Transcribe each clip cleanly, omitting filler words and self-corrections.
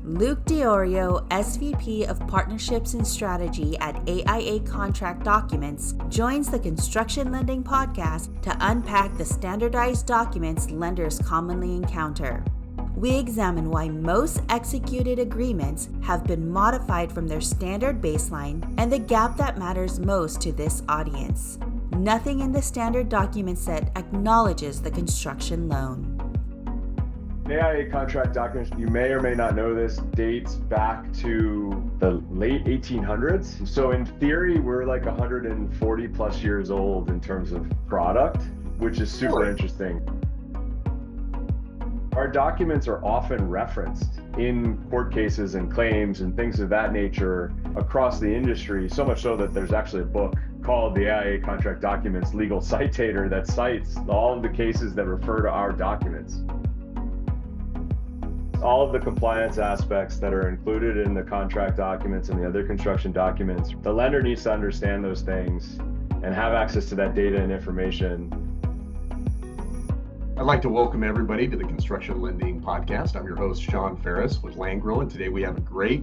Luke Diorio, SVP of Partnerships and Strategy at AIA Contract Documents, joins the Construction Lending Podcast to unpack the standardized documents lenders commonly encounter. We examine why most executed agreements have been modified from their standard baseline and the gap that matters most to this audience. Nothing in the standard document set acknowledges the construction loan. AIA Contract Documents, you may or may not know this, dates back to the late 1800s. So in theory, we're like 140 plus years old in terms of product, which is super interesting. Our documents are often referenced in court cases and claims and things of that nature across the industry, so much so that there's actually a book called the AIA Contract Documents Legal Citator that cites all of the cases that refer to our documents. All of the compliance aspects that are included in the contract documents and the other construction documents, the lender needs to understand those things and have access to that data and information. I'd like to welcome everybody to the Construction Lending Podcast. I'm your host, Sean Ferris with Langrill, and today we have a great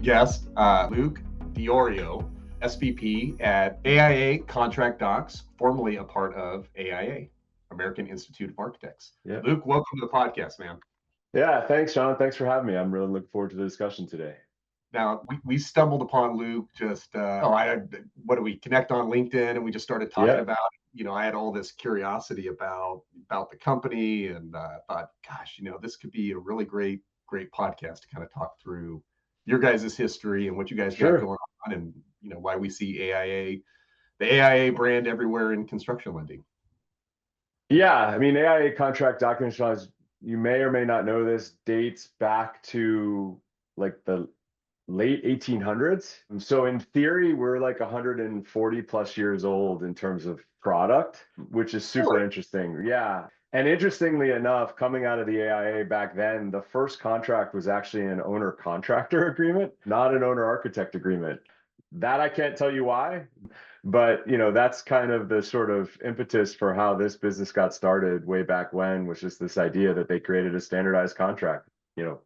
guest, Luke Diorio, SVP at AIA Contract Docs, formerly a part of AIA, American Institute of Architects. Yeah. Luke, welcome to the podcast, man. Yeah, thanks, Sean. Thanks for having me. I'm really looking forward to the discussion today. Now, we stumbled upon Luke just, we connect on LinkedIn and we just started talking about, I had all this curiosity about the company and thought, gosh, this could be a really great podcast to kind of talk through your guys' history and what you guys got going on and, why we see AIA, the AIA brand everywhere in construction lending. Yeah, I mean, AIA Contract Documents, Sean, you may or may not know this, dates back to like the late 1800s. So in theory, we're like 140 plus years old in terms of product, which is super interesting. Yeah. And interestingly enough, coming out of the AIA back then, the first contract was actually an owner-contractor agreement, not an owner-architect agreement. That I can't tell you why, but that's kind of the sort of impetus for how this business got started way back when, was just this idea that they created a standardized contract.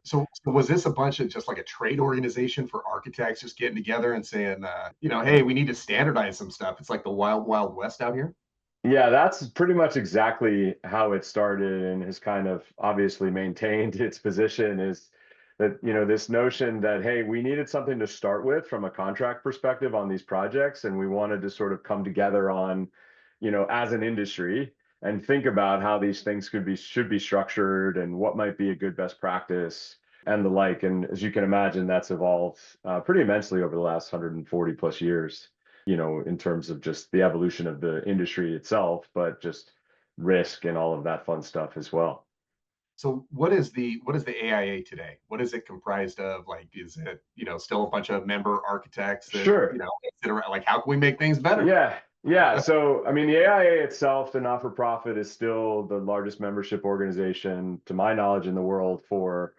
So was this a bunch of just like a trade organization for architects just getting together and saying, hey, we need to standardize some stuff? It's like the wild, wild west out here. Yeah, that's pretty much exactly how it started and has kind of obviously maintained its position, is that, this notion that, hey, we needed something to start with from a contract perspective on these projects. And we wanted to sort of come together on, as an industry and think about how these things should be structured and what might be a good best practice and the like. And as you can imagine, that's evolved pretty immensely over the last 140 plus years, in terms of just the evolution of the industry itself, but just risk and all of that fun stuff as well. So what is the AIA today? What is it comprised of? Like, is it, still a bunch of member architects that, sit around, like, how can we make things better? Yeah. So, I mean, the AIA itself, the not-for-profit, is still the largest membership organization, to my knowledge, in the world for,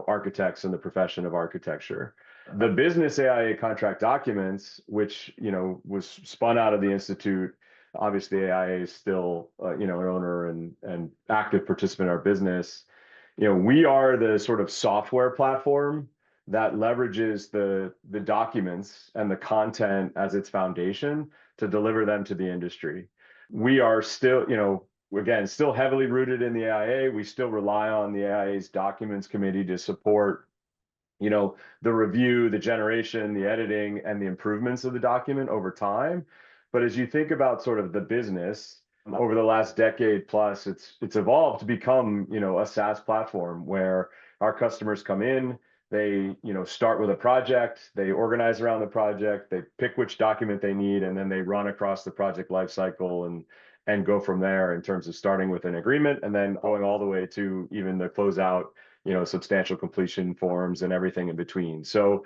architects and the profession of architecture. The business AIA Contract Documents, which, was spun out of the Institute. Obviously, AIA is still, an owner and active participant in our business. We are the sort of software platform that leverages the documents and the content as its foundation to deliver them to the industry. We are still, again, still heavily rooted in the AIA. We still rely on the AIA's documents committee to support, the review, the generation, the editing, and the improvements of the document over time. But as you think about sort of the business over the last decade plus, it's evolved to become, a SaaS platform where our customers come in, they, start with a project, they organize around the project, they pick which document they need, and then they run across the project lifecycle and go from there in terms of starting with an agreement and then going all the way to even the closeout, substantial completion forms and everything in between. So,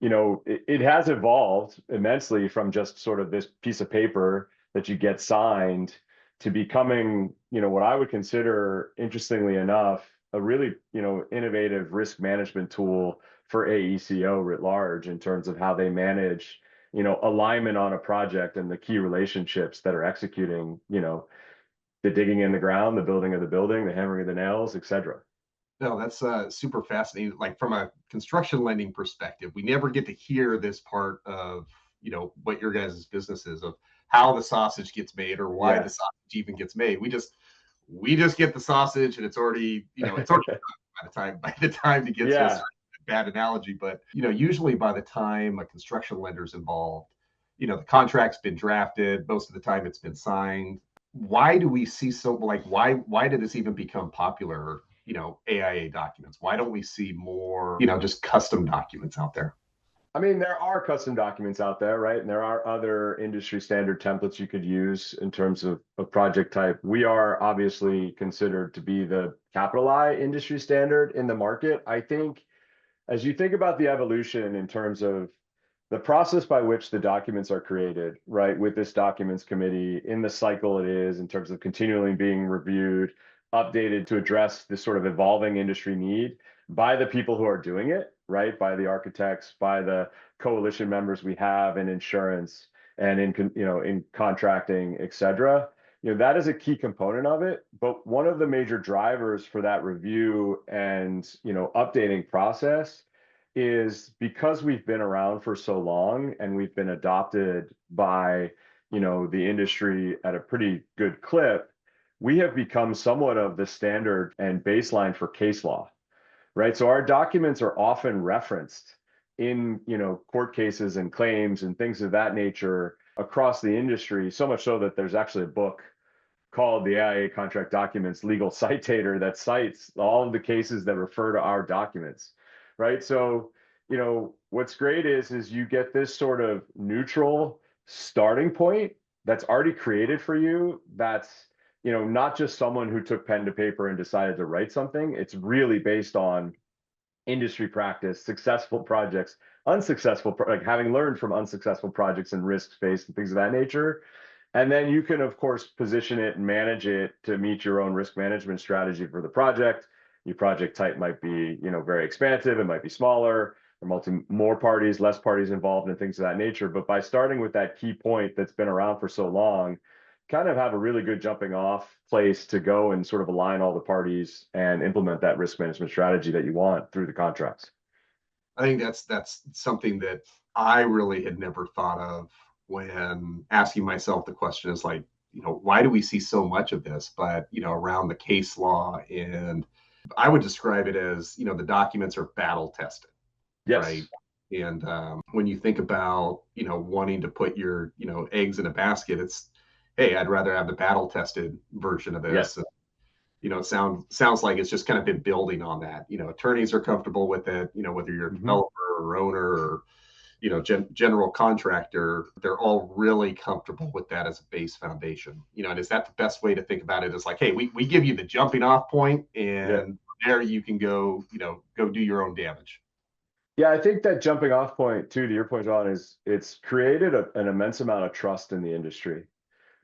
it has evolved immensely from just sort of this piece of paper that you get signed to becoming, what I would consider, interestingly enough, a really, innovative risk management tool for AECO writ large in terms of how they manage, alignment on a project and the key relationships that are executing, the digging in the ground, the building of the building, the hammering of the nails, et cetera. No, that's super fascinating. Like from a construction lending perspective, we never get to hear this part of, what your guys' business is, of how the sausage gets made or why Yeah. the sausage even gets made. We just get the sausage and it's already done by the time it gets to us. Yeah. Bad analogy, but usually by the time a construction lender's involved, the contract's been drafted, most of the time it's been signed. Why do we see so, like, why did this even become popular, AIA documents? Why don't we see more, just custom documents out there? I mean, there are custom documents out there, right? And there are other industry standard templates you could use in terms of project type. We are obviously considered to be the capital I industry standard in the market. I think as you think about the evolution in terms of the process by which the documents are created, right, with this documents committee in the cycle it is in terms of continually being reviewed, updated to address this sort of evolving industry need by the people who are doing it, right, by the architects, by the coalition members we have in insurance and in contracting, et cetera. That is a key component of it. But one of the major drivers for that review and updating process is because we've been around for so long and we've been adopted by the industry at a pretty good clip. We have become somewhat of the standard and baseline for case law, right? So our documents are often referenced in court cases and claims and things of that nature across the industry, so much so that there's actually a book called the AIA Contract Documents Legal Citator that cites all of the cases that refer to our documents, right? So, what's great is you get this sort of neutral starting point that's already created for you. That's, not just someone who took pen to paper and decided to write something. It's really based on industry practice, successful projects, like having learned from unsuccessful projects and risk faced and things of that nature. And then you can, of course, position it and manage it to meet your own risk management strategy for the project. Your project type might be, very expansive. It might be smaller, or more parties, less parties involved, and things of that nature. But by starting with that key point that's been around for so long, kind of have a really good jumping off place to go and sort of align all the parties and implement that risk management strategy that you want through the contracts. I think that's something that I really had never thought of when asking myself the question is like, why do we see so much of this? But, around the case law, and I would describe it as, the documents are battle tested, Yes. right? And when you think about, wanting to put your, eggs in a basket, it's, hey, I'd rather have the battle tested version of this. Yes. It sounds like it's just kind of been building on that. Attorneys are comfortable with it, whether you're a developer or owner or, general contractor, they're all really comfortable with that as a base foundation. And is that the best way to think about it? Is like, hey, we give you the jumping off point, and there you can go, go do your own damage. Yeah, I think that jumping off point too, to your point, John, is it's created an immense amount of trust in the industry,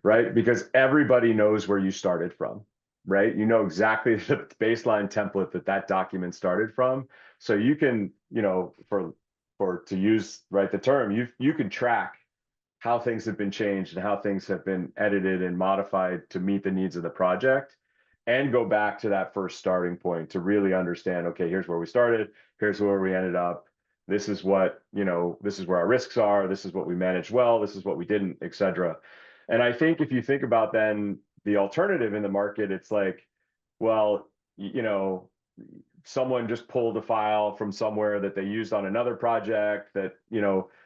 right? Because everybody knows where you started from, right? You know exactly the baseline template that document started from. So you can, for to use the term, you can track how things have been changed and how things have been edited and modified to meet the needs of the project, and go back to that first starting point to really understand, okay, here's where we started, here's where we ended up. This is what, this is where our risks are. This is what we managed well. This is what we didn't, et cetera. And I think if you think about then the alternative in the market, it's like, well, someone just pulled a file from somewhere that they used on another project that,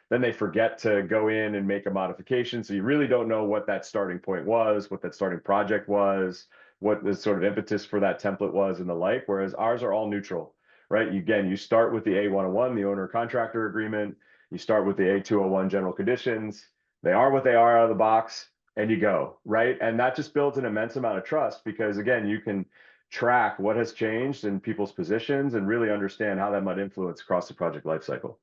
then they forget to go in and make a modification. So you really don't know what that starting point was, what that starting project was, what the sort of impetus for that template was and the like, whereas ours are all neutral, right? You start with the A101, the owner contractor agreement. You start with the A201 general conditions. They are what they are out of the box, and you go, right? And that just builds an immense amount of trust because, again, you can track what has changed in people's positions and really understand how that might influence across the project lifecycle.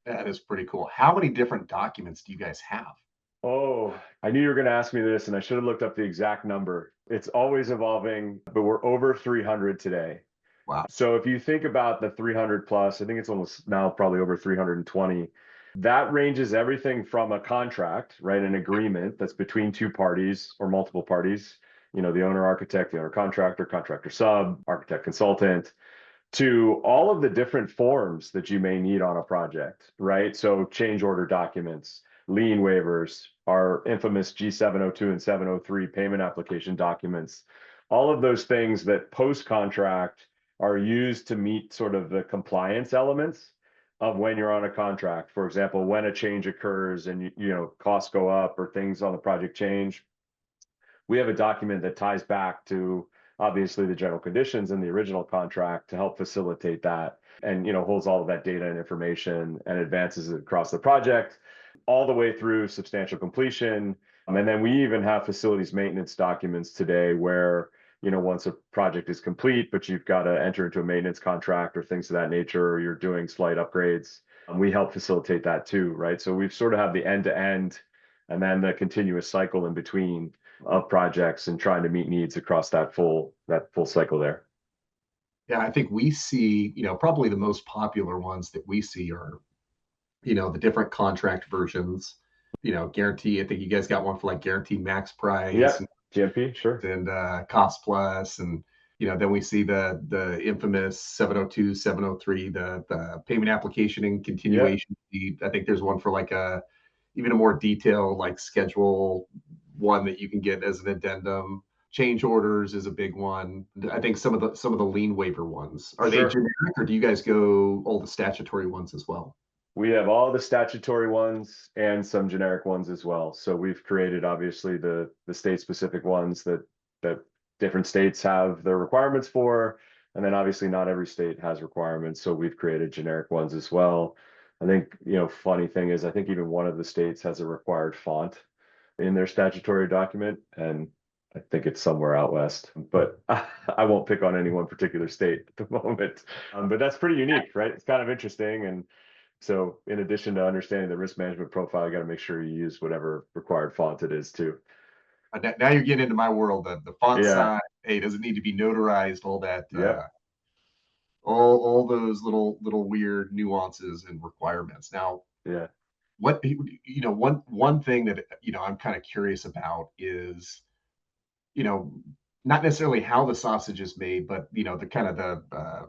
That is pretty cool. How many different documents do you guys have? Oh, I knew you were going to ask me this, and I should have looked up the exact number. It's always evolving, but we're over 300 today. Wow. So if you think about the 300 plus, I think it's almost now probably over 320. That ranges everything from a contract, right? An agreement that's between two parties or multiple parties, the owner architect, the owner contractor, contractor sub, architect consultant, to all of the different forms that you may need on a project, right? So change order documents, lien waivers, our infamous G702 and 703 payment application documents, all of those things that post-contract are used to meet sort of the compliance elements of when you're on a contract. For example, when a change occurs and costs go up or things on the project change, we have a document that ties back to obviously the general conditions in the original contract to help facilitate that, and holds all of that data and information and advances it across the project all the way through substantial completion. And then we even have facilities maintenance documents today where once a project is complete, but you've got to enter into a maintenance contract or things of that nature, or you're doing slight upgrades, we help facilitate that too, right? So we've sort of have the end to end and then the continuous cycle in between of projects and trying to meet needs across that full cycle there. Yeah, I think we see, probably the most popular ones that we see are, the different contract versions, guarantee. I think you guys got one for like guarantee max price. Yeah, GMP, sure. And cost plus. And, then we see the infamous 702, 703, the payment application and continuation. I think there's one for like even a more detailed like schedule one that you can get as an addendum. Change orders is a big one. I think some of the lien waiver ones. Are they generic, or do you guys go all the statutory ones as well? We have all the statutory ones and some generic ones as well. So we've created obviously the state specific ones that different states have their requirements for. And then obviously not every state has requirements. So we've created generic ones as well. I think, funny thing is I think even one of the states has a required font in their statutory document, and I think it's somewhere out west, but I won't pick on any one particular state at the moment. But that's pretty unique, right? It's kind of interesting. And so in addition to understanding the risk management profile, you got to make sure you use whatever required font it is too. Now you're getting into my world. The font size, hey, does it need to be notarized? All that, all those little weird nuances and requirements. Now, what one thing that I'm kind of curious about is, not necessarily how the sausage is made, but the kind of the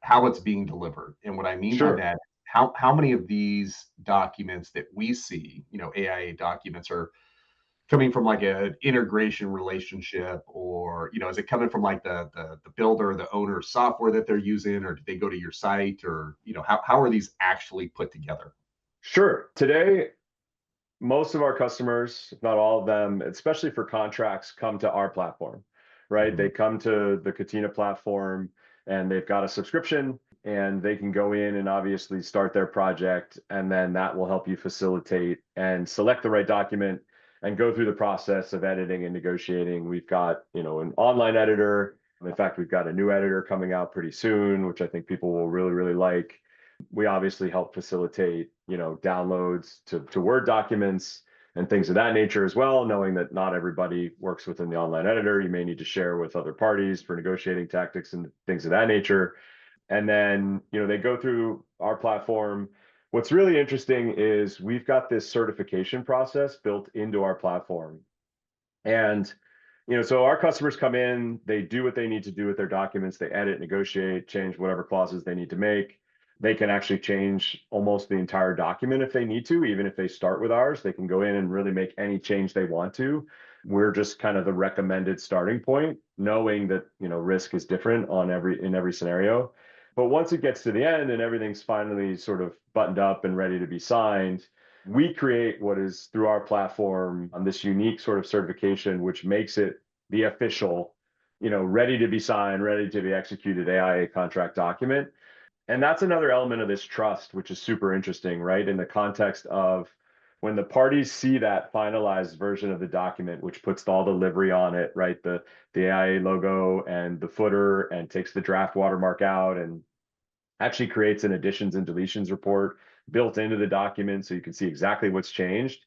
how it's being delivered. And what I mean by that, how many of these documents that we see, AIA documents, are coming from like an integration relationship, or is it coming from like the builder, the owner software that they're using, or do they go to your site, or how are these actually put together? Sure. Today, most of our customers, if not all of them, especially for contracts, come to our platform, right? Mm-hmm. They come to the Katina platform and they've got a subscription, and they can go in and obviously start their project, and then that will help you facilitate and select the right document and go through the process of editing and negotiating. We've got, an online editor. In fact, we've got a new editor coming out pretty soon, which I think people will really, really like. We obviously help facilitate, downloads to Word documents and things of that nature as well, knowing that not everybody works within the online editor. You may need to share with other parties for negotiating tactics and things of that nature. And then, they go through our platform. What's really interesting is we've got this certification process built into our platform. And, so our customers come in, they do what they need to do with their documents, they edit, negotiate, change whatever clauses they need to make. They can actually change almost the entire document if they need to. Even if they start with ours, they can go in and really make any change they want to. We're just kind of the recommended starting point, knowing that, risk is different in every scenario. But once it gets to the end and everything's finally sort of buttoned up and ready to be signed, we create what is, through our platform, this unique sort of certification, which makes it the official, ready to be signed, ready to be executed AIA contract document. And that's another element of this trust, which is super interesting, right? In the context of when the parties see that finalized version of the document, which puts all the livery on it, right? The AIA logo and the footer, and takes the draft watermark out and actually creates an additions and deletions report built into the document so you can see exactly what's changed.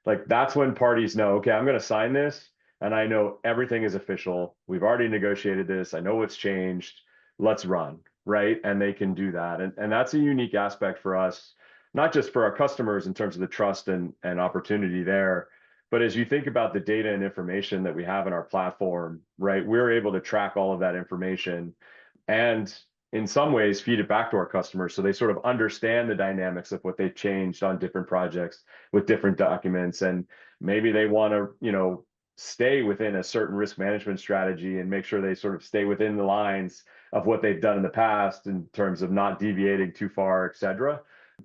Like, that's when parties know, okay, I'm going to sign this and I know everything is official. We've already negotiated this. I know what's changed. Let's run, right? And they can do that. And that's a unique aspect for us, not just for our customers in terms of the trust and opportunity there, but as you think about the data and information that we have in our platform, right? We're able to track all of that information and in some ways feed it back to our customers so they sort of understand the dynamics of what they've changed on different projects with different documents. And maybe they want to, stay within a certain risk management strategy and make sure they sort of stay within the lines of what they've done in the past in terms of not deviating too far, et cetera.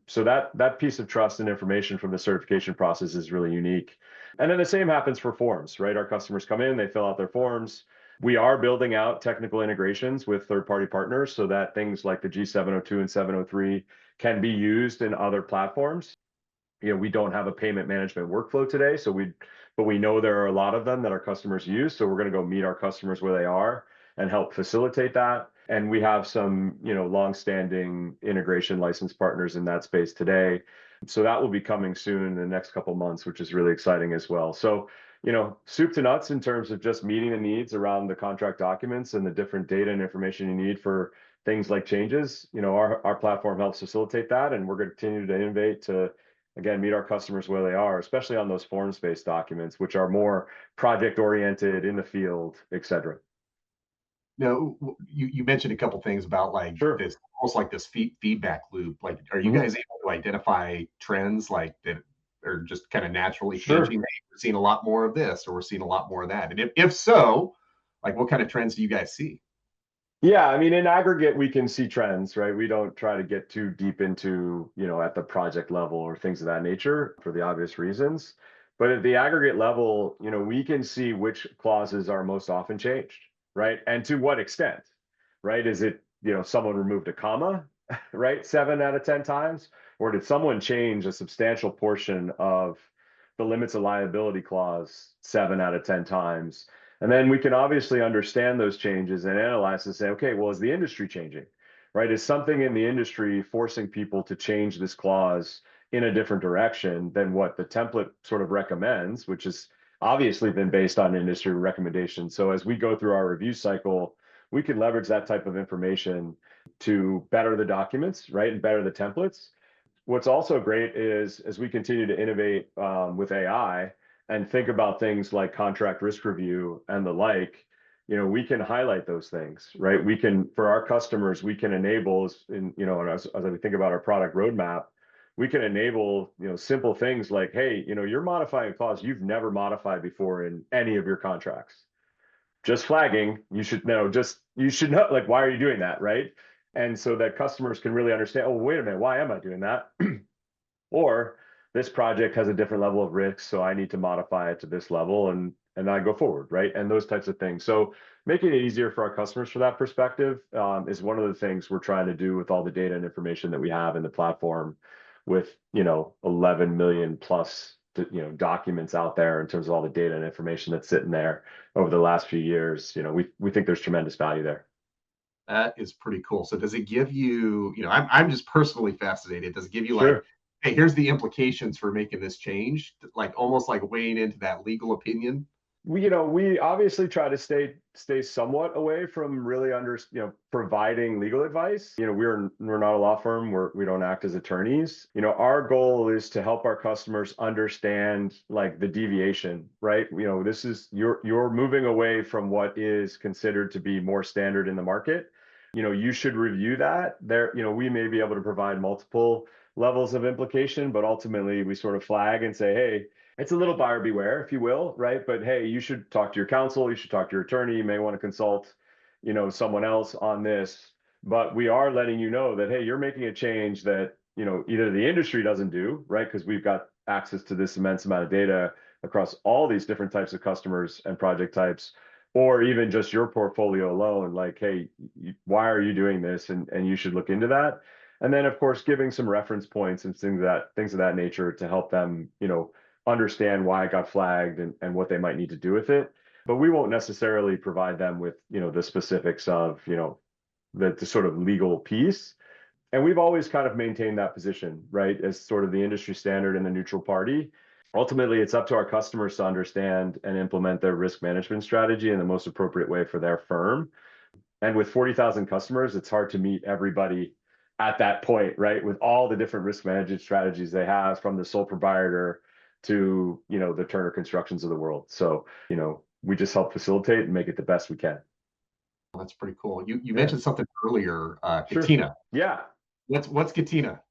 So that piece of trust and information from the certification process is really unique. And then the same happens for forms, right? Our customers come in, they fill out their forms. We are building out technical integrations with third-party partners so that things like the G702 and 703 can be used in other platforms. We don't have a payment management workflow today, but we know there are a lot of them that our customers use. So we're going to go meet our customers where they are and help facilitate that. And we have some, long-standing integration license partners in that space today. So that will be coming soon in the next couple of months, which is really exciting as well. So, soup to nuts in terms of just meeting the needs around the contract documents and the different data and information you need for things like changes. Our platform helps facilitate that, and we're going to continue to innovate to, again, meet our customers where they are, especially on those forms-based documents, which are more project-oriented in the field, et cetera. Now, you mentioned a couple things about like Sure. this, almost like this feedback loop. Like, are you guys able to identify trends like that are just kind of naturally changing? Hey, we're seeing a lot more of this, or we're seeing a lot more of that. And if so, like, what kind of trends do you guys see? Yeah, I mean, in aggregate, we can see trends, right? We don't try to get too deep into, at the project level or things of that nature for the obvious reasons. But at the aggregate level, we can see which clauses are most often changed, right? And to what extent, right? Is it, someone removed a comma, right? 7 out of 10 times? Or did someone change a substantial portion of the limits of liability clause 7 out of 10 times? And then we can obviously understand those changes and analyze and say, okay, well, is the industry changing, right? Is something in the industry forcing people to change this clause in a different direction than what the template sort of recommends, which has obviously been based on industry recommendations. So as we go through our review cycle, we can leverage that type of information to better the documents, right? And better the templates. What's also great is as we continue to innovate with AI, and think about things like contract risk review and the like, we can highlight those things, right? We can, for our customers, we can enable, as we think about our product roadmap, we can enable, simple things like, hey, you're modifying a clause you've never modified before in any of your contracts. Just flagging, you should know, like, why are you doing that, right? And so that customers can really understand, oh, wait a minute, why am I doing that? Or this project has a different level of risk, so I need to modify it to this level and I go forward, right? And those types of things. So making it easier for our customers from that perspective is one of the things we're trying to do with all the data and information that we have in the platform with, 11 million plus, documents out there in terms of all the data and information that's sitting there over the last few years. We think there's tremendous value there. That is pretty cool. So does it give you, I'm just personally fascinated. Does it give you Sure. like, hey, here's the implications for making this change, like almost like weighing into that legal opinion? We obviously try to stay somewhat away from really providing legal advice. We're not a law firm. We don't act as attorneys. Our goal is to help our customers understand like the deviation, right? This is you're moving away from what is considered to be more standard in the market. You should review that. We may be able to provide multiple levels of implication, but ultimately we sort of flag and say, hey, it's a little buyer beware, if you will, right? But hey, you should talk to your counsel, you should talk to your attorney, you may want to consult, someone else on this. But we are letting you know that, hey, you're making a change that, either the industry doesn't do, right? Because we've got access to this immense amount of data across all these different types of customers and project types, or even just your portfolio alone, like, hey, why are you doing this? And you should look into that. And then, of course, giving some reference points and things of that nature to help them, understand why it got flagged and what they might need to do with it. But we won't necessarily provide them with, the specifics of, the sort of legal piece. And we've always kind of maintained that position, right, as sort of the industry standard and the neutral party. Ultimately, it's up to our customers to understand and implement their risk management strategy in the most appropriate way for their firm. And with 40,000 customers, it's hard to meet everybody at that point, right? With all the different risk management strategies they have, from the sole proprietor to, the Turner Constructions of the world. So, we just help facilitate and make it the best we can. That's pretty cool. You Yeah, mentioned something earlier, sure. Katina. Yeah. What's Katina?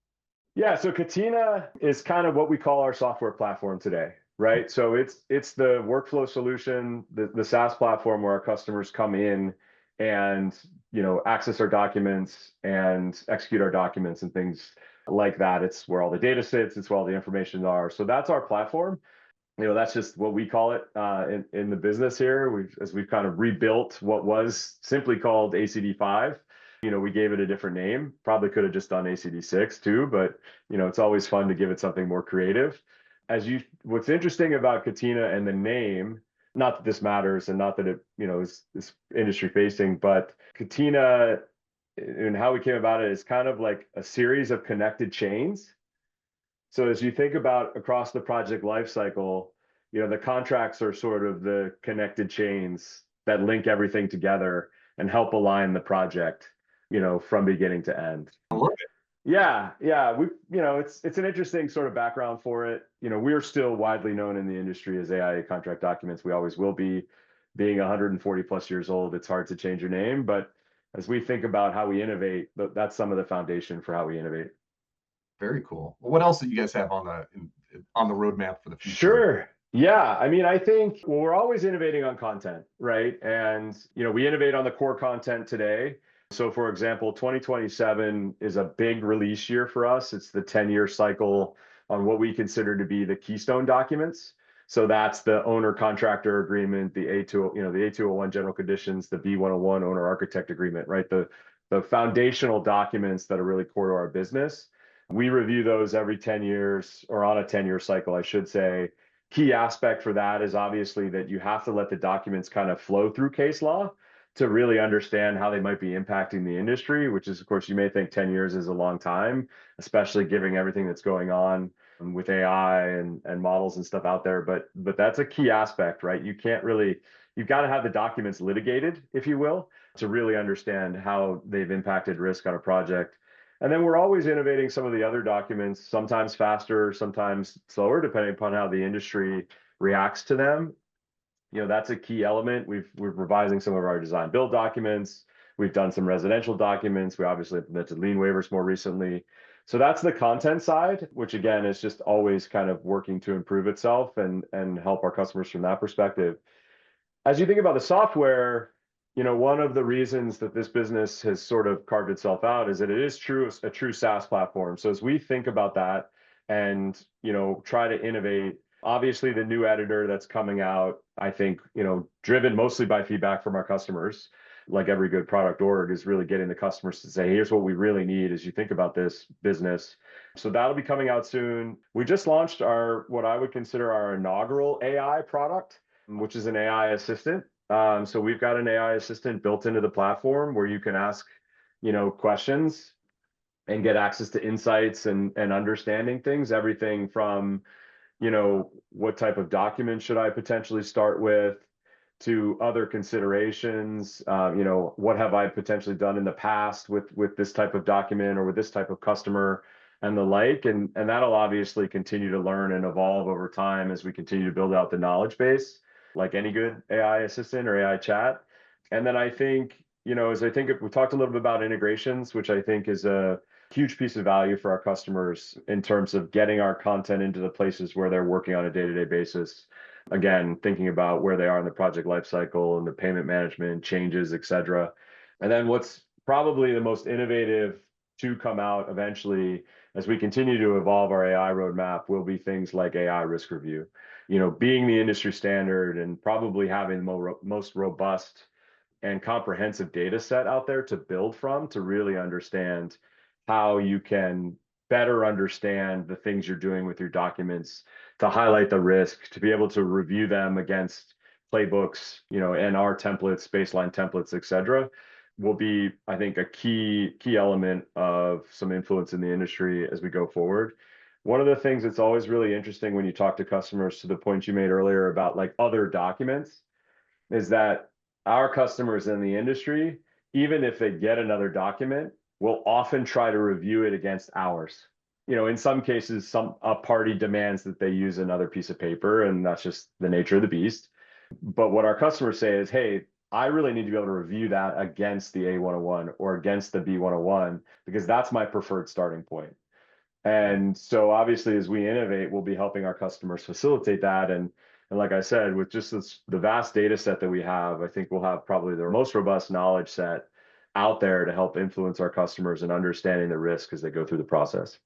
Yeah, so Katina is kind of what we call our software platform today, right? So it's the workflow solution, the SaaS platform where our customers come in and access our documents and execute our documents and things like that. It's where all the data sits, it's where all the information are. So that's our platform. That's just what we call it in the business here. We've kind of rebuilt what was simply called ACD5. We gave it a different name. Probably could have just done ACD6 too, but it's always fun to give it something more creative. What's interesting about Katina and the name, not that this matters and not that it, is industry facing, but Katina and how we came about it is kind of like a series of connected chains. So as you think about across the project lifecycle, the contracts are sort of the connected chains that link everything together and help align the project, from beginning to end. I love it. Yeah. It's an interesting sort of background for it. We're still widely known in the industry as AIA Contract Documents. We always will be. Being 140 plus years old, it's hard to change your name. But as we think about how we innovate, that's some of the foundation for how we innovate. Very cool. Well, what else do you guys have on the roadmap for the future? Sure. Yeah. I mean, I think we're always innovating on content, right? And, we innovate on the core content today. So, for example, 2027 is a big release year for us. It's the 10-year cycle on what we consider to be the keystone documents. So that's the owner contractor agreement, the A201 general conditions, the B101 owner architect agreement, right? The foundational documents that are really core to our business. We review those every 10 years or on a 10-year cycle, I should say. Key aspect for that is obviously that you have to let the documents kind of flow through case law to really understand how they might be impacting the industry, which is, of course, you may think 10 years is a long time, especially given everything that's going on with AI and models and stuff out there. But that's a key aspect, right? You've got to have the documents litigated, if you will, to really understand how they've impacted risk on a project. And then we're always innovating some of the other documents, sometimes faster, sometimes slower, depending upon how the industry reacts to them. That's a key element. We're revising some of our design build documents. We've done some residential documents. We obviously implemented lien waivers more recently. So that's the content side, which again is just always kind of working to improve itself and help our customers from that perspective. As you think about the software, one of the reasons that this business has sort of carved itself out is that it is a true SaaS platform. So as we think about that and, try to innovate, obviously the new editor that's coming out, I think, driven mostly by feedback from our customers, like every good product org is really getting the customers to say, here's what we really need as you think about this business. So that'll be coming out soon. We just launched what I would consider our inaugural AI product, which is an AI assistant. So we've got an AI assistant built into the platform where you can ask, questions and get access to insights and understanding things, everything from, what type of document should I potentially start with to other considerations, what have I potentially done in the past with this type of document or with this type of customer and the like. And that'll obviously continue to learn and evolve over time as we continue to build out the knowledge base, like any good AI assistant or AI chat. And then I think, we talked a little bit about integrations, which I think is a huge piece of value for our customers in terms of getting our content into the places where they're working on a day-to-day basis. Again, thinking about where they are in the project lifecycle and the payment management changes, et cetera. And then what's probably the most innovative to come out eventually as we continue to evolve our AI roadmap will be things like AI risk review. Being the industry standard and probably having the most robust and comprehensive data set out there to build from to really understand how you can better understand the things you're doing with your documents, to highlight the risk, to be able to review them against playbooks, and our templates, baseline templates, et cetera, will be, I think, a key element of some influence in the industry as we go forward. One of the things that's always really interesting when you talk to customers, to the point you made earlier about like other documents, is that our customers in the industry, even if they get another document, will often try to review it against ours. In some cases, a party demands that they use another piece of paper, and that's just the nature of the beast. But what our customers say is, hey, I really need to be able to review that against the A101 or against the B101 because that's my preferred starting point. And so obviously, as we innovate, we'll be helping our customers facilitate that. And like I said, with just the vast data set that we have, I think we'll have probably the most robust knowledge set out there to help influence our customers in understanding the risk as they go through the process.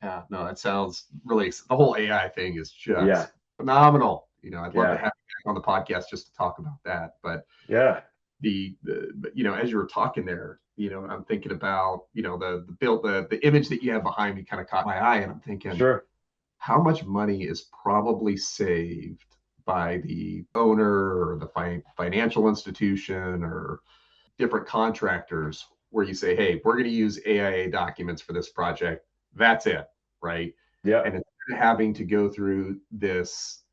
Yeah, no, that sounds really, the whole AI thing is Yeah, just phenomenal. I'd love to yeah, have you on the podcast just to talk about that. But yeah, as you were talking there, I'm thinking about, the image that you have behind me kind of caught my eye, and I'm thinking, sure. how much money is probably saved by the owner or the financial institution or different contractors where you say, hey, we're going to use AIA documents for this project. That's it, right? Yeah. And instead of having to go through this,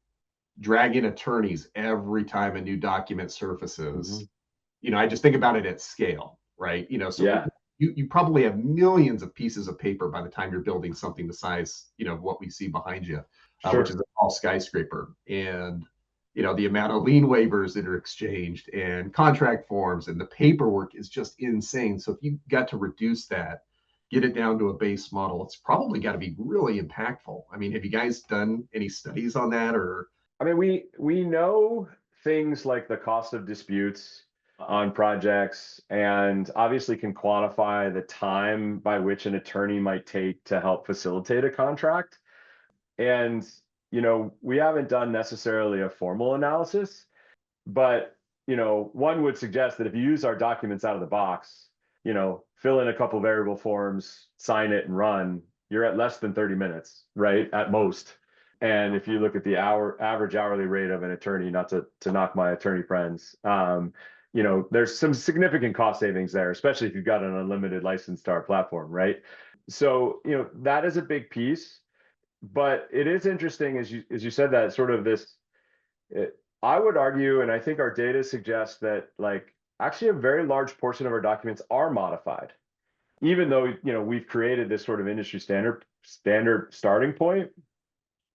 drag in attorneys every time a new document surfaces, I just think about it at scale, right? So Yeah, you probably have millions of pieces of paper by the time you're building something the size, of what we see behind you, which is sure. a tall skyscraper. And, the amount of lien waivers that are exchanged and contract forms and the paperwork is just insane. So if you got to reduce that, get it down to a base model, it's probably got to be really impactful. I mean, have you guys done any studies on that or? I mean, we know things like the cost of disputes on projects and obviously can quantify the time by which an attorney might take to help facilitate a contract. And, we haven't done necessarily a formal analysis, but, one would suggest that if you use our documents out of the box, fill in a couple variable forms, sign it and run, you're at less than 30 minutes, right? At most. And if you look at the average hourly rate of an attorney, not to knock my attorney friends, there's some significant cost savings there, especially if you've got an unlimited license to our platform, right? So, that is a big piece. But it is interesting as you said that sort of I would argue, and I think our data suggests that like actually a very large portion of our documents are modified, even though we've created this sort of industry standard starting point.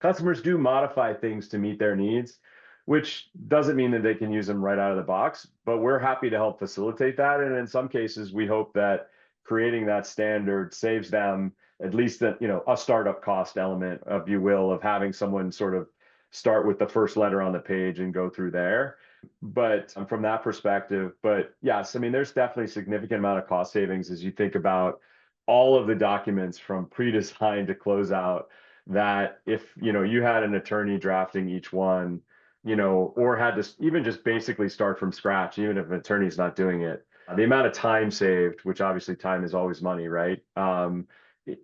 Customers do modify things to meet their needs, which doesn't mean that they can use them right out of the box, but we're happy to help facilitate that. And in some cases, we hope that creating that standard saves them at least a startup cost element, if you will, of having someone sort of start with the first letter on the page and go through there. But from that perspective, but yes, I mean, there's definitely a significant amount of cost savings as you think about all of the documents from pre-design to closeout that if you had an attorney drafting each one, or had to even just basically start from scratch, even if an attorney's not doing it, the amount of time saved, which obviously time is always money, right?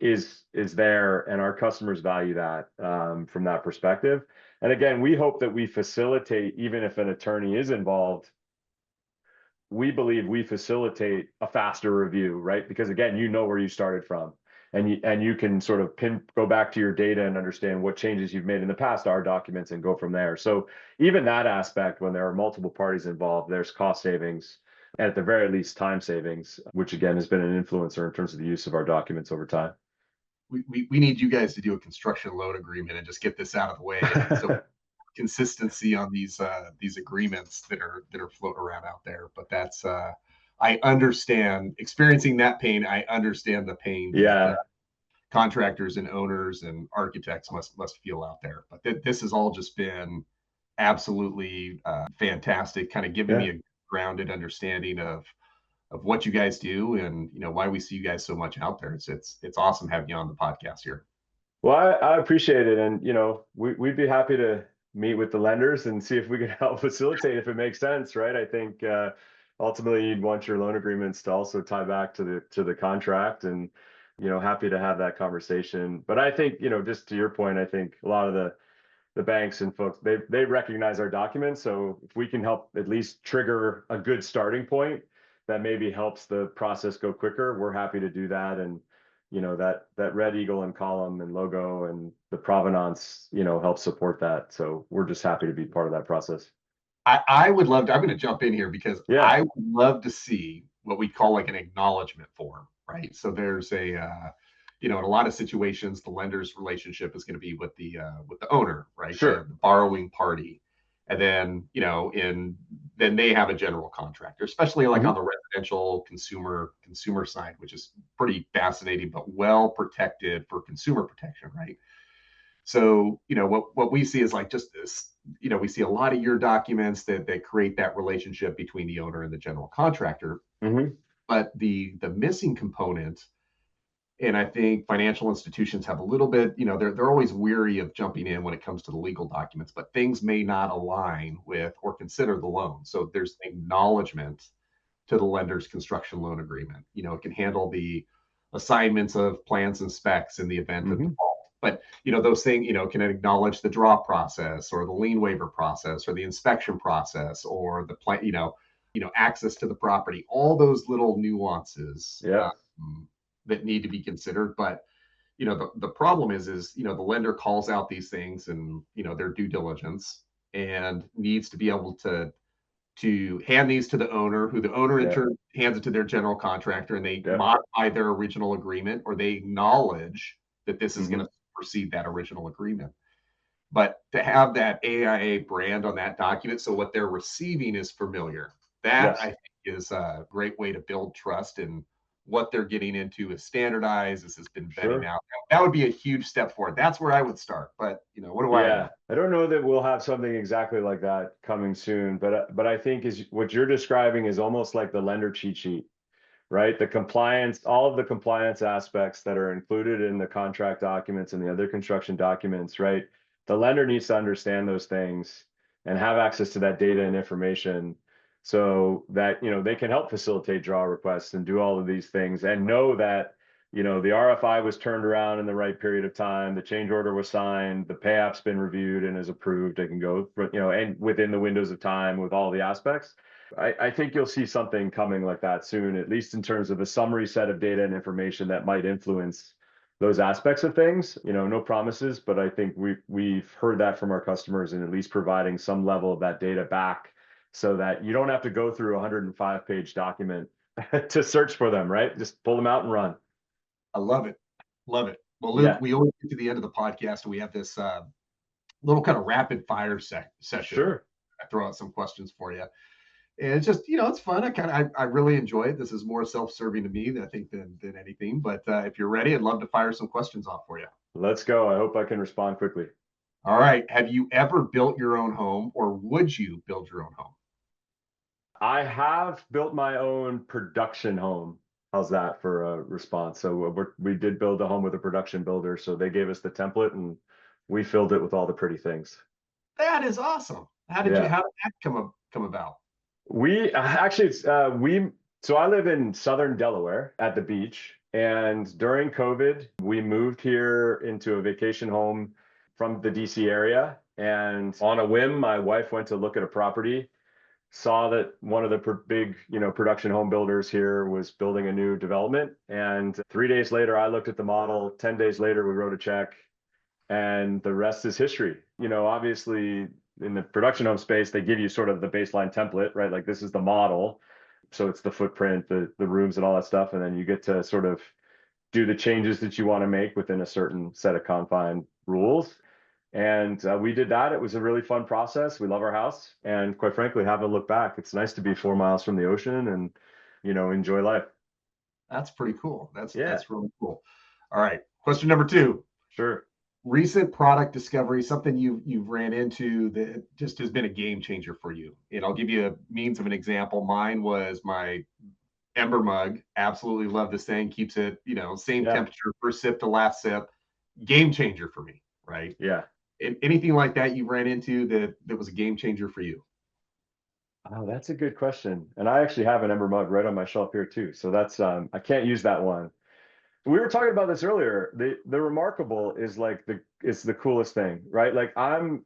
Is there, and our customers value that from that perspective. And again, we hope that we facilitate, even if an attorney is involved, we believe we facilitate a faster review, right? Because again, where you started from, and you can sort of go back to your data and understand what changes you've made in the past, our documents, and go from there. So even that aspect, when there are multiple parties involved, there's cost savings, and at the very least time savings, which again has been an influencer in terms of the use of our documents over time. We need you guys to do a construction loan agreement and just get this out of the way. So consistency on these agreements that are floating around out there. But that's I understand experiencing that pain. I understand the pain Yeah. that contractors and owners and architects must feel out there. But this has all just been absolutely fantastic, kind of giving me a grounded understanding of what you guys do and why we see you guys so much out there. It's awesome having you on the podcast here. Well, I appreciate it, and we'd be happy to meet with the lenders and see if we can help facilitate if it makes sense, right? I think ultimately you'd want your loan agreements to also tie back to the contract, and happy to have that conversation. But I think just to your point, I think a lot of the banks and folks they recognize our documents, so if we can help at least trigger a good starting point that maybe helps the process go quicker, we're happy to do that. And that red eagle and column and logo and the provenance, helps support that. So we're just happy to be part of that process. I would love to, I'm going to jump in here because I would love to see what we call like an acknowledgement form, right? So there's in a lot of situations, the lender's relationship is going to be with the owner, right? Sure. The borrowing party. And then, then they have a general contractor, especially like on the residential consumer side, which is pretty fascinating, but well protected for consumer protection, right? So, what we see is like just this, we see a lot of your documents that create that relationship between the owner and the general contractor. But the missing component, and I think financial institutions have a little bit, they're always weary of jumping in when it comes to the legal documents, but things may not align with or consider the loan. So there's acknowledgement to the lender's construction loan agreement. It can handle the assignments of plans and specs in the event of default. But those things, can acknowledge the draw process or the lien waiver process or the inspection process or the plan, access to the property, all those little nuances that need to be considered. But the problem is the lender calls out these things and their due diligence and needs to be able to hand these to the owner, who the owner in turn hands it to their general contractor, and they modify their original agreement, or they acknowledge that this is going to supersede that original agreement. But to have that AIA brand on that document, so what they're receiving is familiar, that I think is a great way to build trust, and what they're getting into is standardized. This has been vetted out. That would be a huge step forward. That's where I would start. But what do I know? I don't know that we'll have something exactly like that coming soon, but I think is what you're describing is almost like the lender cheat sheet, right? The compliance, all of the compliance aspects that are included in the contract documents and the other construction documents, right? The lender needs to understand those things and have access to that data and information so that, they can help facilitate draw requests and do all of these things and know that, the RFI was turned around in the right period of time, the change order was signed, the pay app's been reviewed and is approved. It can go, and within the windows of time with all the aspects. I think you'll see something coming like that soon, at least in terms of a summary set of data and information that might influence those aspects of things. No promises, but I think we've heard that from our customers, and at least providing some level of that data back so that you don't have to go through a 105-page document to search for them, right? Just pull them out and run. I love it. Love it. Well, Luke, we always get to the end of the podcast and we have this little kind of rapid fire session. Sure. I throw out some questions for you. And it's just, it's fun. I really enjoy it. This is more self-serving to me, I think, than anything. But if you're ready, I'd love to fire some questions off for you. Let's go. I hope I can respond quickly. All right. Have you ever built your own home, or would you build your own home? I have built my own production home. How's that for a response? So we did build a home with a production builder. So they gave us the template and we filled it with all the pretty things. That is awesome. How did that come about? We actually, so I live in southern Delaware at the beach. And during COVID, we moved here into a vacation home from the DC area. And on a whim, my wife went to look at a property, saw that one of the big, production home builders here was building a new development. And 3 days later, I looked at the model. 10 days later, we wrote a check, and the rest is history. Obviously in the production home space, they give you sort of the baseline template, right? Like this is the model. So it's the footprint, the rooms and all that stuff. And then you get to sort of do the changes that you want to make within a certain set of confined rules. And we did that. It was a really fun process. We love our house, and quite frankly, haven't looked back. It's nice to be 4 miles from the ocean and, enjoy life. That's pretty cool. That's really cool. All right. Question number 2. Sure. Recent product discovery, something you've ran into that just has been a game changer for you. And I'll give you a means of an example. Mine was my Ember mug. Absolutely love this thing. Keeps it, same temperature, first sip to last sip. Game changer for me, right? Yeah. Anything like that you ran into that was a game changer for you? Oh, that's a good question. And I actually have an Ember mug right on my shelf here too. So that's, I can't use that one. We were talking about this earlier. The remarkable is like it's the coolest thing, right? Like I'm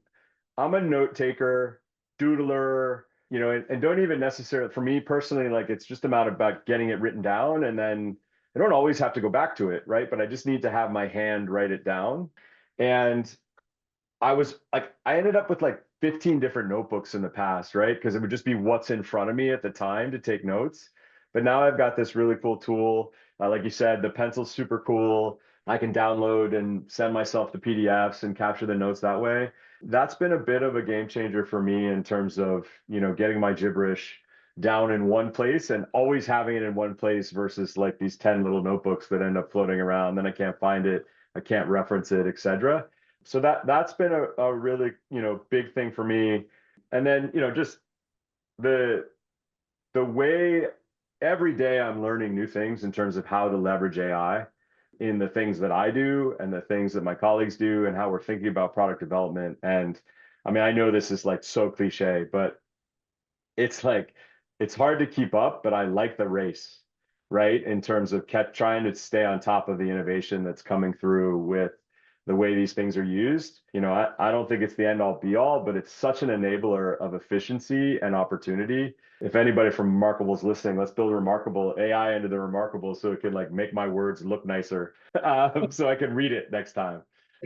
a note taker, doodler, and don't even necessarily, for me personally, like it's just about getting it written down, and then I don't always have to go back to it, right? But I just need to have my hand write it down. And I ended up with like 15 different notebooks in the past, right? Because it would just be what's in front of me at the time to take notes. But now I've got this really cool tool. Like you said, the pencil's super cool. I can download and send myself the PDFs and capture the notes that way. That's been a bit of a game changer for me in terms of, getting my gibberish down in one place and always having it in one place versus like these 10 little notebooks that end up floating around. Then I can't find it, I can't reference it, etc. So that's been a really, big thing for me. And then, just the way every day I'm learning new things in terms of how to leverage AI in the things that I do and the things that my colleagues do and how we're thinking about product development. And I mean, I know this is like so cliche, but it's like it's hard to keep up, but I like the race, right? In terms of kept trying to stay on top of the innovation that's coming through with the way these things are used. I don't think it's the end all be all, but it's such an enabler of efficiency and opportunity. If anybody from Remarkable is listening, let's build Remarkable AI into the Remarkable so it can like make my words look nicer, so I can read it next time.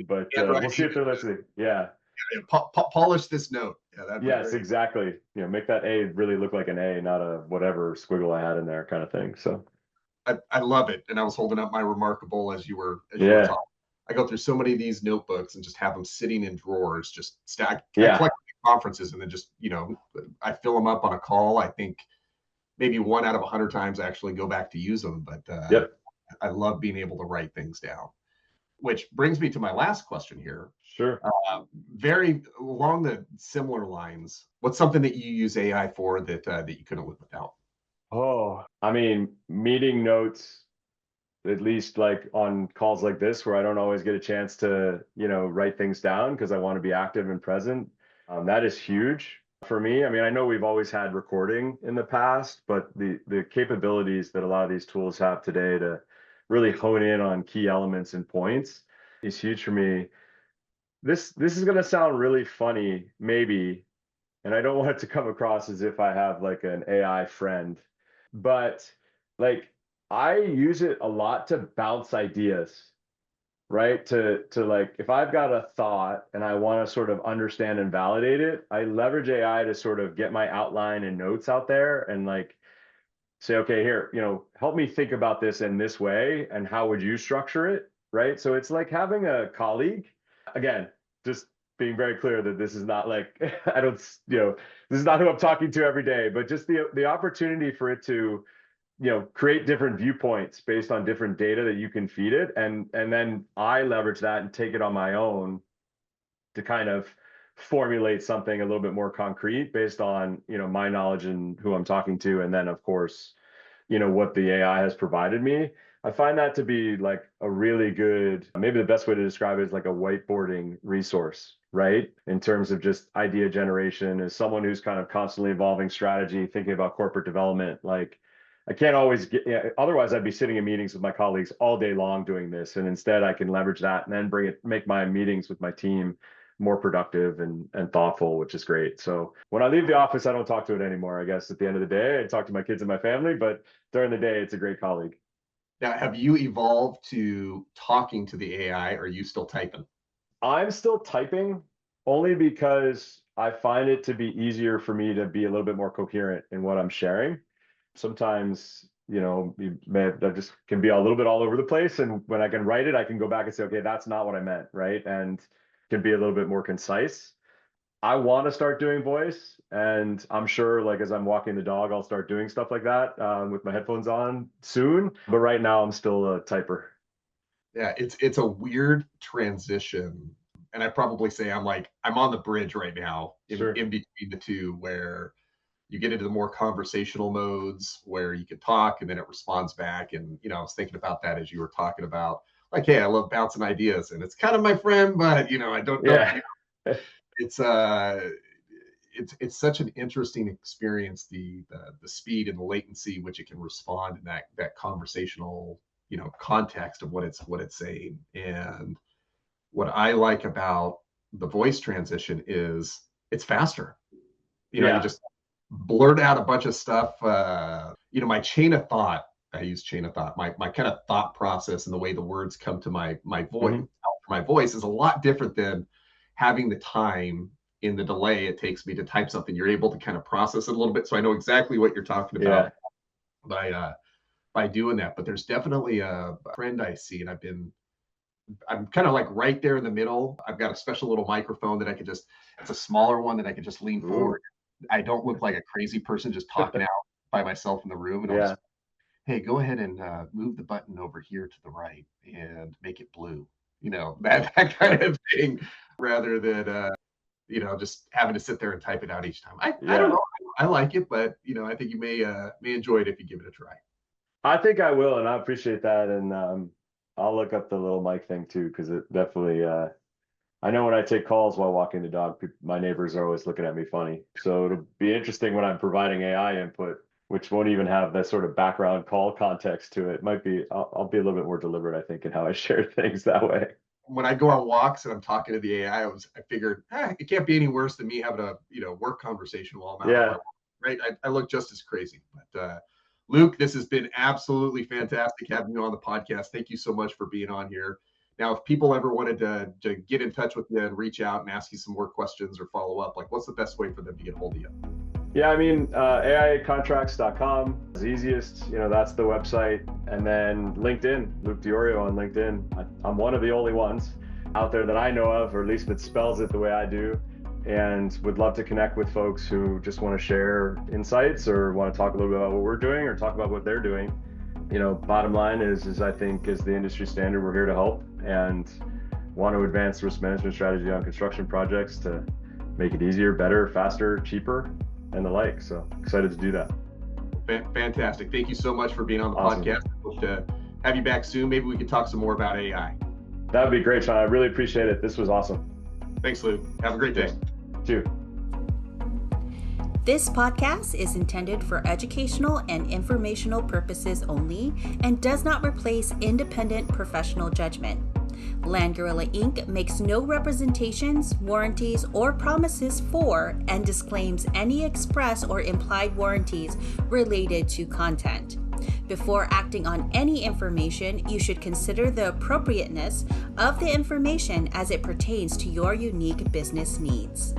But we'll see if they're listening. Yeah. Polish this note. Yeah, that'd be Yes, great. exactly. Make that A really look like an A, not a whatever squiggle I had in there kind of thing. So I love it. And I was holding up my Remarkable as you were yeah, talking. I go through so many of these notebooks and just have them sitting in drawers, just stack. I yeah, collect conferences and then just, I fill them up on a call. I think maybe 1 out of 100 times I actually go back to use them. But yep, I love being able to write things down, which brings me to my last question here. sure. Very along the similar lines. What's something that you use AI for that you couldn't live without? Oh, I mean, meeting notes, at least like on calls like this where I don't always get a chance to, write things down because I want to be active and present. That is huge for me. I mean, I know we've always had recording in the past, but the capabilities that a lot of these tools have today to really hone in on key elements and points is huge for me. This is going to sound really funny, maybe, and I don't want it to come across as if I have like an AI friend, but like I use it a lot to bounce ideas, right? To like if I've got a thought and I want to sort of understand and validate it, I leverage AI to sort of get my outline and notes out there and like say, okay, here, help me think about this in this way and how would you structure it, right? So it's like having a colleague. Again, just being very clear that this is not like I don't, this is not who I'm talking to every day, but just the opportunity for it to, create different viewpoints based on different data that you can feed it, and then I leverage that and take it on my own to kind of formulate something a little bit more concrete based on, my knowledge and who I'm talking to, and then of course, what the AI has provided me. I find that to be like a really good, maybe the best way to describe it is like a whiteboarding resource, right? In terms of just idea generation, as someone who's kind of constantly evolving strategy, thinking about corporate development, like I can't always get, otherwise I'd be sitting in meetings with my colleagues all day long doing this. And instead I can leverage that and then make my meetings with my team more productive and thoughtful, which is great. So when I leave the office, I don't talk to it anymore. I guess at the end of the day, I talk to my kids and my family, but during the day, it's a great colleague. Now, have you evolved to talking to the AI, or are you still typing? I'm still typing only because I find it to be easier for me to be a little bit more coherent in what I'm sharing. Sometimes, I just can be a little bit all over the place. And when I can write it, I can go back and say, okay, that's not what I meant, right? And can be a little bit more concise. I want to start doing voice, and I'm sure like as I'm walking the dog, I'll start doing stuff like that with my headphones on soon. But right now, I'm still a typer. Yeah, it's a weird transition. And I probably say I'm on the bridge right now Sure. in between the two where you get into the more conversational modes where you can talk and then it responds back. And, I was thinking about that as you were talking about like, hey, I love bouncing ideas and it's kind of my friend, but I don't know. Yeah. It's it's such an interesting experience, the speed and the latency which it can respond in that conversational, context of what it's saying. And what I like about the voice transition is it's faster. You Yeah. just blurt out a bunch of stuff. My chain of thought, I use chain of thought, my kind of thought process and the way the words come to my voice, Mhm. my voice is a lot different than having the time in the delay it takes me to type something. You're able to kind of process it a little bit. So I know exactly what you're talking Yeah. about by doing that. But there's definitely a trend I see, and I've been I'm kind of like right there in the middle. I've got a special little microphone that it's a smaller one that I can just lean forward. I don't look like a crazy person just talking out by myself in the room. And I'll just, hey, go ahead and move the button over here to the right and make it blue. That kind of thing, rather than just having to sit there and type it out each time. I don't know. I like it, but I think you may enjoy it if you give it a try. I think I will, and I appreciate that. And I'll look up the little mic thing too, because it definitely. I know when I take calls while walking the dog, my neighbors are always looking at me funny. So it'll be interesting when I'm providing AI input, which won't even have that sort of background call context to it. Might be, I'll be a little bit more deliberate, I think, in how I share things that way. When I go on walks and I'm talking to the AI, I figured it can't be any worse than me having a work conversation while I'm out. Right? I look just as crazy. But Luke, this has been absolutely fantastic having you on the podcast. Thank you so much for being on here. Now, if people ever wanted to get in touch with you and reach out and ask you some more questions or follow up, like what's the best way for them to get a hold of you? Yeah, I mean, AIAcontracts.com is easiest. That's the website. And then LinkedIn, Luke Diorio on LinkedIn. I'm one of the only ones out there that I know of, or at least that spells it the way I do. And would love to connect with folks who just want to share insights or want to talk a little bit about what we're doing or talk about what they're doing. Bottom line is I think is the industry standard, we're here to help and want to advance risk management strategy on construction projects to make it easier, better, faster, cheaper, and the like. So excited to do that. Fantastic. Thank you so much for being on the podcast. I hope to have you back soon. Maybe we could talk some more about AI. That would be great, Sean. I really appreciate it. This was awesome. Thanks, Luke. Have a great day. You too. This podcast is intended for educational and informational purposes only and does not replace independent professional judgment. Land Gorilla Inc. makes no representations, warranties, or promises for and disclaims any express or implied warranties related to content. Before acting on any information, you should consider the appropriateness of the information as it pertains to your unique business needs.